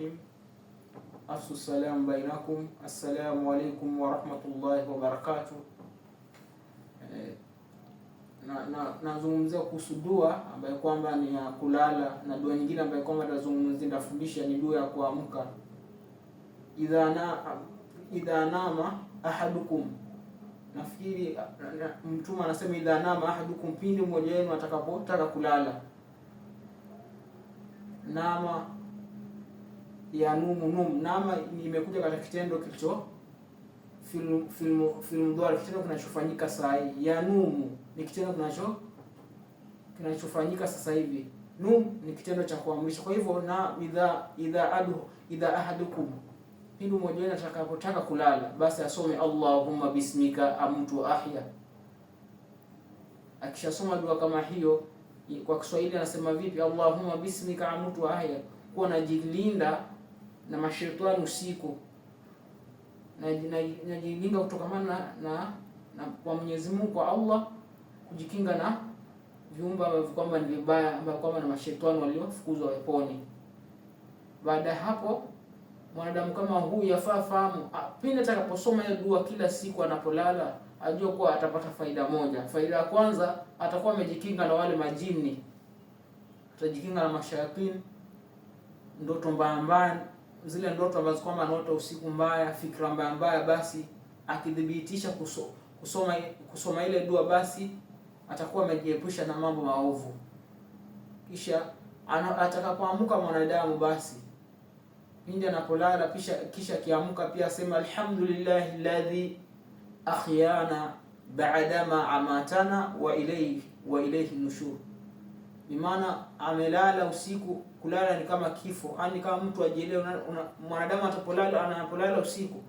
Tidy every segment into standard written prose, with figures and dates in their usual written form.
Rahim. Afsu salam bainakum. Assalamu alaikum wa rahmatullahi wa barakatuh. Nazungumzia kuhusu dua ambayo kwamba ni ya kulala, na dua nyingine ambayo kwamba nitafundisha ni dua ya kuamka. Idha nama ahadukum, nafikiri Mtume anasema idha nama ahadukum, pindi mmoja wenu atakapotaka kulala. Nama ya num, nama imekuja katika kitendo kilicho film dua, kitendo kinachofanyika sasa hivi. Ya numu ni kitendo kinachofanyika sasa hivi. Num ni kitendo cha kuamrisha. Kwa hivyo na idha ahadukum, pindi mmoja wenu atakapotaka kulala, basi asome Allahumma bismika amutu ahya. Akishasoma dua kama hiyo, kwa Kiswahili anasema vipi? Allahumma bismika amutu ahya, kuwa najilinda na mashaitani usiku, najilinda kutokamana na kwa Mwenyezi Mungu, kwa Allah, kujikinga na viumbe ambavyo kwamba ni vibaya, ambavyo kwamba na mashaitani waliofukuzwa peponi. Baada ya hapo, mwanadamu kama huyu yafaa fahamu, pindi atakaposoma hiyo dua kila siku anapolala, ajue kuwa atapata faida moja. Faida ya kwanza, atakuwa amejikinga na wale majini, atajikinga na mashaitani, ndoto mbaya, zile ndoto ambazo kwamba anaota usiku mbaya, fikra mbaya. Basi akidhibitisha kusoma ile dua, basi atakuwa amejiepusha na mambo maovu. Kisha atakapoamka mwanadamu, basi pindi anapolala, kisha kiamka pia asema alhamdulillahi alladhi ahyana ba'da ma amatana wa ilayhi nushur. Bimaana amelala usiku. Kulala ni kama kifo, yani kama mtu ajielewe. Mwanadamu anapolala usiku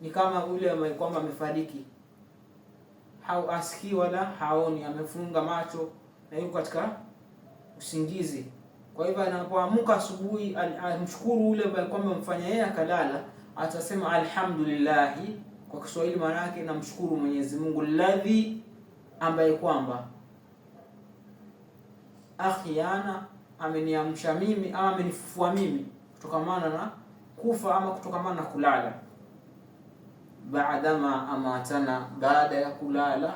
ni kama yule ambaye kwamba amefariki, asikii wala haoni, amefunga macho na yuko katika usingizi. Kwa hivyo anapoamka asubuhi, amshukuru yule ambaye kwamba amfanya yeye akalala, atasema alhamdulillah. Kwa Kiswahili maana yake namshukuru Mwenyezi Mungu, alladhi, ambaye kwamba akhyana, ameniamsha mimi ama amenifufua mimi kutokamana na kufa ama kutokamana na kulala. Baada ma amatana, baada ya kulala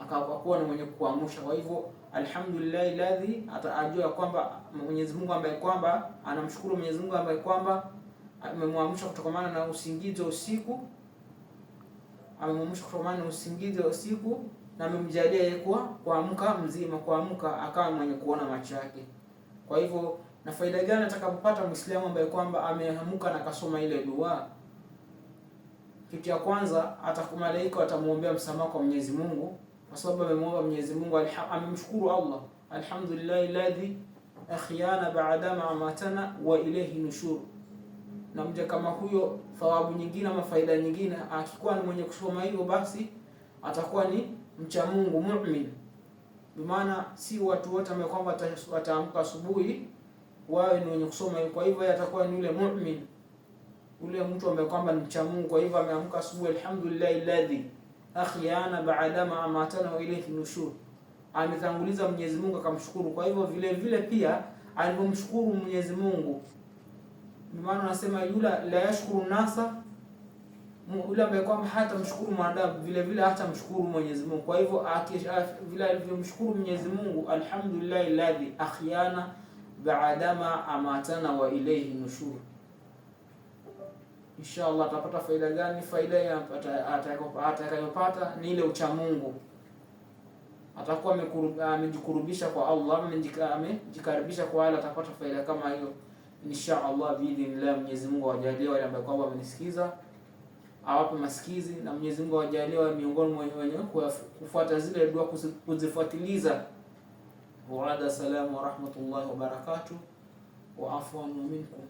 akakuwa ni mwenye kuamsha. Kwa hivyo alhamdulillah alladhi, atajua kwamba Mwenyezi Mungu ambaye kwamba anamshukuru Mwenyezi Mungu ambaye kwamba amemwamsha kutokamana na usingizi wa usiku, na amemjalia yeye kuamka mzima, kuamka akawa mwenye kuona macho yake. Kwa hivyo, na faida gani atakapopata Muislamu ambaye kwamba ameamka na kasoma ile dua? Kitu ya kwanza, malaika watamuombea msamaha kwa Mwenyezi Mungu, kwa sababu amemwomba Mwenyezi Mungu, amemshukuru Allah, alhamdulillahi alladhi akhyana ba'da ma amatana wa ilayhi nushur. Na mja kama huyo, thawabu nyingine ama faida nyingine, akikuwa ni mwenye kusoma hivyo, basi atakuwa ni mcha Mungu, mu'min. Bimaana si watu wote ambao kwamba wataamka asubuhi wawe ni wenye kusoma. Kwa hivyo yeye atakuwa ni yule mu'min, yule mtu ambaye kwamba ni mcha Mungu. Kwa hivyo ameamka asubuhi, alhamdulillah alladhi akhyana ba'da ma amatana wa ilayhi nushur, ametanguliza Mwenyezi Mungu akamshukuru. Kwa hivyo vile vile pia alipomshukuru Mwenyezi Mungu, bimaana anasema yule la yashkuru nasa, yule ambaye kwamba hata mshukuru mwanadamu, vile vile hata mshukuru Mwenyezi Mungu. Kwa hivyo vile alivyomshukuru Mwenyezi Mungu, alhamdulillah alladhi akhyana ba'da ma amatana wa ilayhi nushur. Inshallah atapata faida gani? Faida atakayopata ni ile ucha Mungu. Atakuwa amejikurubisha kwa Allah, amejikaribisha kwa Allah, atapata faida kama hiyo inshallah biidhnillah. Mwenyezi Mungu awajalie wale ambao kwamba wamenisikiza, awape masikizi, na Mwenyezi Mungu awajalie miongoni mwa wenye kufuata zile dua, kuzifuatiliza. Wa salamu wa rahmatullahi wa barakatuh wa afwan minkum.